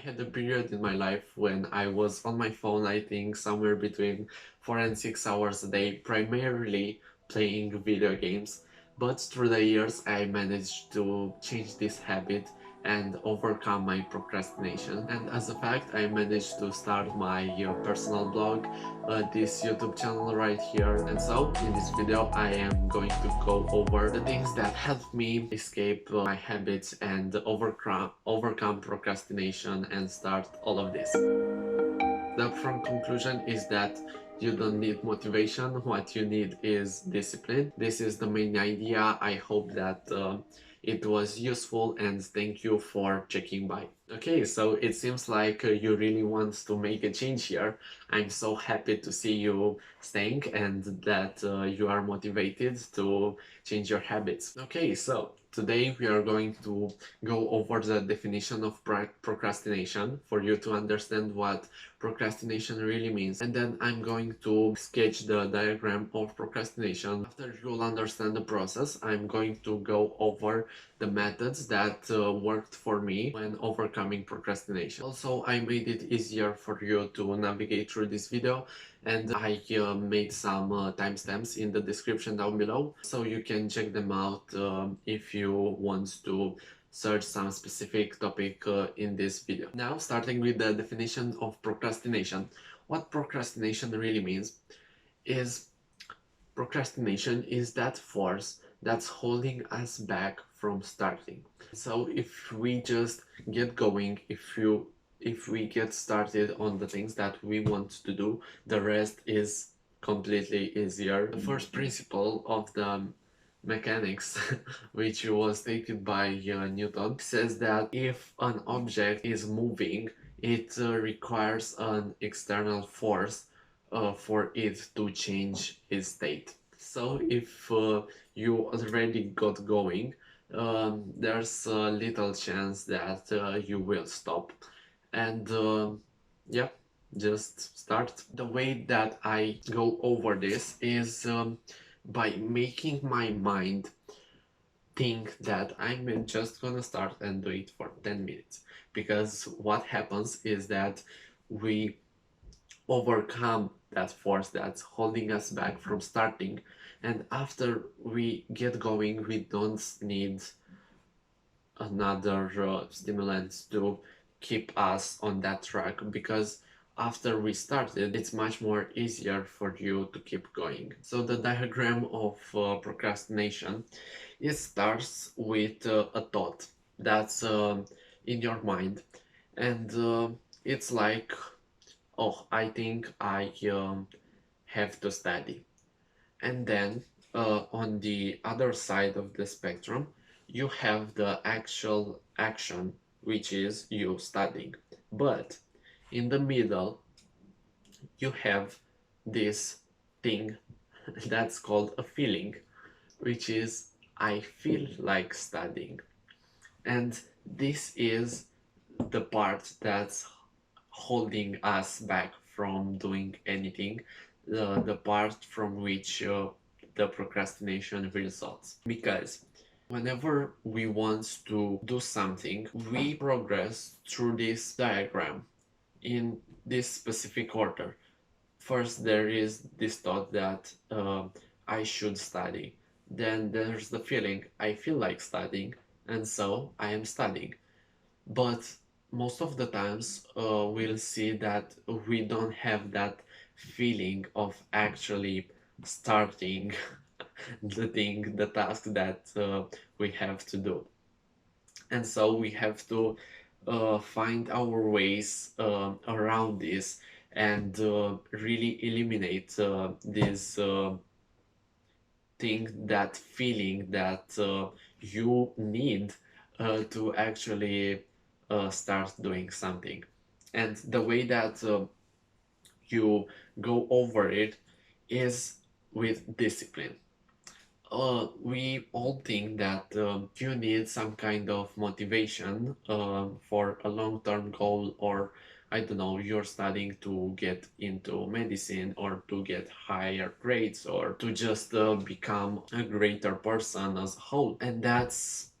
had a period in my life when I was on my phone, I think somewhere between 4 and 6 hours a day, primarily playing video games. But through the years, I managed to change this habit and overcome my procrastination. And as a fact, I managed to start my personal blog, this YouTube channel right here. And so in this video, I am going to go over the things that helped me escape my habits and overcome procrastination and start all of this. The upfront conclusion is that you don't need motivation, what you need is discipline. This is the main idea. I hope that it was useful, and thank you for checking by. Okay, so it seems like you really want to make a change here. I'm so happy to see you staying and that you are motivated to change your habits. Okay, so today we are going to go over the definition of procrastination for you to understand what procrastination really means, and then I'm going to sketch the diagram of procrastination. After you'll understand the process, I'm going to go over the methods that worked for me when overcoming procrastination. Also, I made it easier for you to navigate through this video, and I made some timestamps in the description down below, so you can check them out if you want to search some specific topic in this video. Now, starting with the definition of procrastination. What procrastination really means is procrastination is that force that's holding us back from starting. So if we just get going, if we get started on the things that we want to do, the rest is completely easier. The first principle of the mechanics, which was stated by Newton, says that if an object is moving, it requires an external force for it to change its state. So if you already got going, there's a little chance that you will stop. And yeah, just start. The way that I go over this is by making my mind think that I'm just gonna start and do it for 10 minutes. Because what happens is that we overcome that force that's holding us back from starting, and after we get going, we don't need another stimulant to keep us on that track, because after we started, it's much more easier for you to keep going. So the diagram of procrastination, it starts with a thought that's in your mind, and it's like, oh, I think I have to study. And then on the other side of the spectrum, you have the actual action, which is you studying. But in the middle, you have this thing that's called a feeling, which is I feel like studying. And this is the part that's holding us back from doing anything, the part from which the procrastination results. Because whenever we want to do something, we progress through this diagram in this specific order. First, there is this thought that I should study. Then there's the feeling I feel like studying, and so I am studying. But most of the times we'll see that we don't have that feeling of actually starting the task that we have to do. And so we have to find our ways around this and really eliminate this thing, that feeling that you need to actually start doing something. And the way that you go over it is with discipline. We all think that you need some kind of motivation for a long-term goal, or I don't know, you're studying to get into medicine or to get higher grades or to just become a greater person as a whole. And that's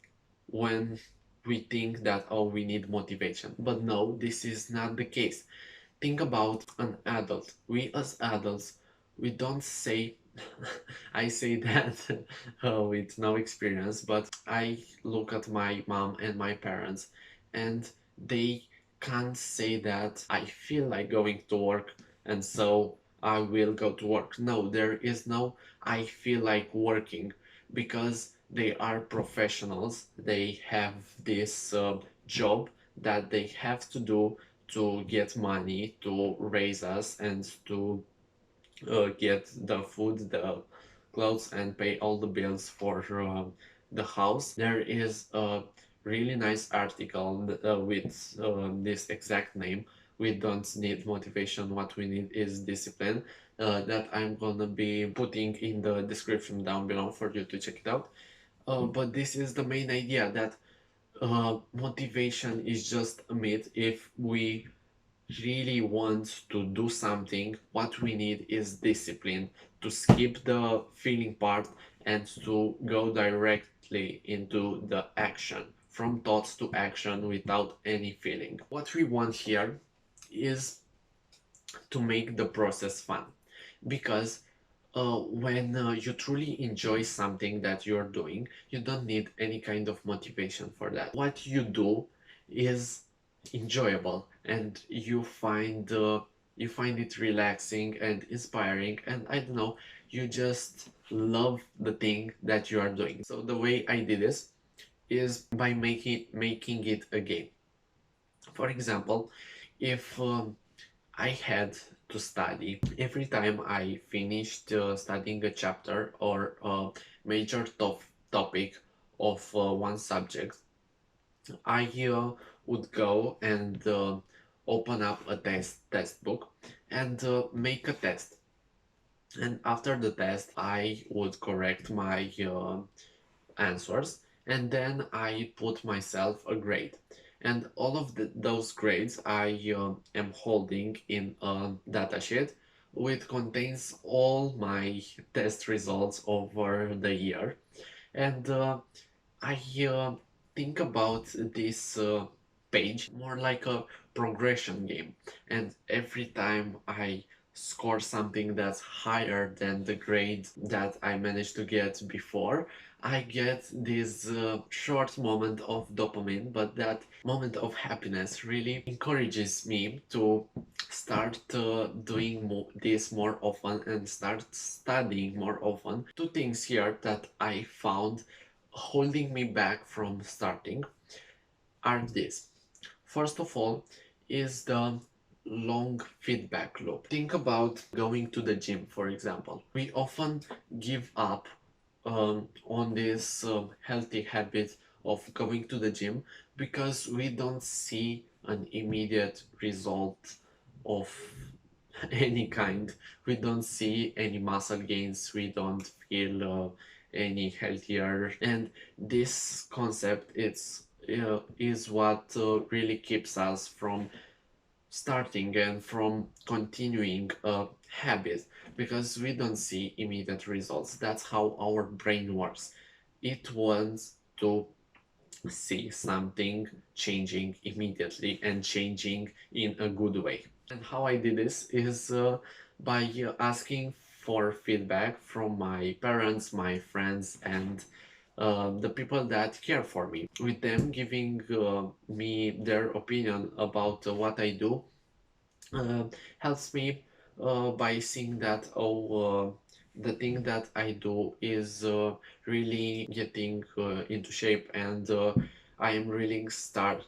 when we think that, oh, we need motivation. But no, this is not the case. Think about an adult. We as adults, we don't say, I say that with no experience, but I look at my mom and my parents, and they can't say that I feel like going to work and so I will go to work. No, there is no I feel like working, because they are professionals. They have this job that they have to do to get money to raise us and to get the food, the clothes, and pay all the bills for the house. There is a really nice article with this exact name. We don't need motivation, what we need is discipline, that I'm gonna be putting in the description down below for you to check it out. But this is the main idea, that motivation is just a myth. If we really want to do something, what we need is discipline, to skip the feeling part and to go directly into the action, from thoughts to action without any feeling. What we want here is to make the process fun, because when you truly enjoy something that you're doing, you don't need any kind of motivation for that. What you do is enjoyable, and you find it relaxing and inspiring, and I don't know, you just love the thing that you are doing. So the way I did this is by making it a game. For example, if I had to study. Every time I finished studying a chapter or a major topic of one subject, I would go and open up a test book and make a test. And after the test, I would correct my answers, and then I put myself a grade. And all of those grades I am holding in a datasheet, which contains all my test results over the year. And I think about this page more like a progression game, and every time I score something that's higher than the grade that I managed to get before, I get this short moment of dopamine, but that moment of happiness really encourages me to start doing this more often and start studying more often. Two things here that I found holding me back from starting are this. First of all, is the long feedback loop. Think about going to the gym, for example. We often give up on this healthy habit of going to the gym because we don't see an immediate result of any kind. We don't see any muscle gains, we don't feel any healthier, and this concept is what really keeps us from starting and from continuing a habit, because we don't see immediate results. That's how our brain works. It wants to see something changing immediately and changing in a good way. And how I did this is by asking for feedback from my parents, my friends, and the people that care for me. With them giving me their opinion about what I do, uh, helps me by seeing that, the thing that I do is really getting into shape, and I really start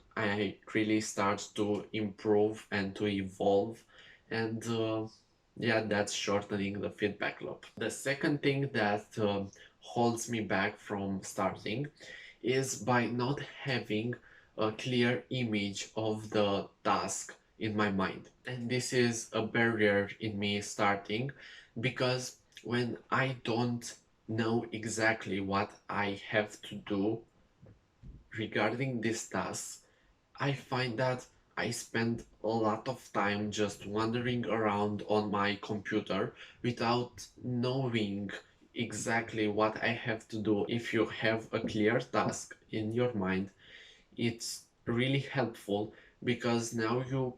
to improve and to evolve, and yeah, that's shortening the feedback loop. The second thing that holds me back from starting is by not having a clear image of the task in my mind. And this is a barrier in me starting, because when I don't know exactly what I have to do regarding this task, I find that I spend a lot of time just wandering around on my computer without knowing exactly what I have to do. If you have a clear task in your mind, It's really helpful because now you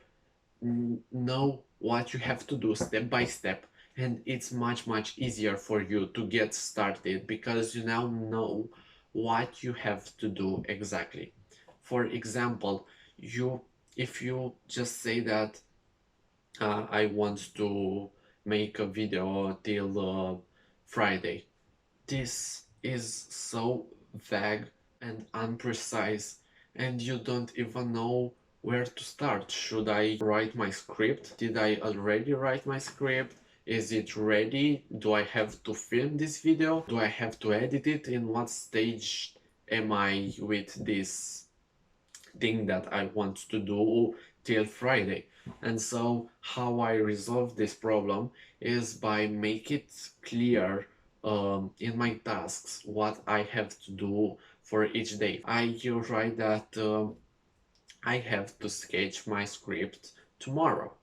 know what you have to do step by step, and it's much easier for you to get started because you now know what you have to do exactly. For example, you if you just say that I want to make a video till Friday. This is so vague and unprecise, and you don't even know where to start. Should I write my script? Did I already write my script? Is it ready? Do I have to film this video? Do I have to edit it? In what stage am I with this thing that I want to do till Friday? And so how I resolve this problem is by make it clear in my tasks what I have to do for each day. I write that I have to sketch my script tomorrow,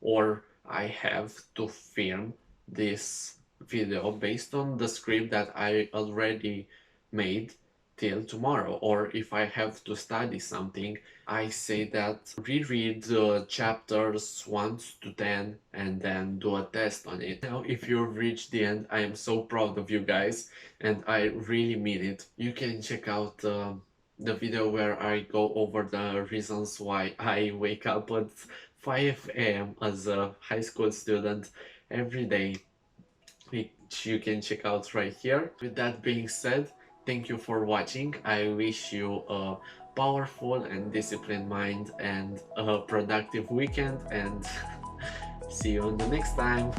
or I have to film this video based on the script that I already made till tomorrow. Or if I have to study something, I say that reread the chapters 1 to 10 and then do a test on it. Now, if you've reached the end, I am so proud of you guys, and I really mean it. You can check out the video where I go over the reasons why I wake up at 5 a.m. as a high school student every day, which you can check out right here. With that being said, thank you for watching. I wish you a powerful and disciplined mind and a productive weekend, and see you on the next time.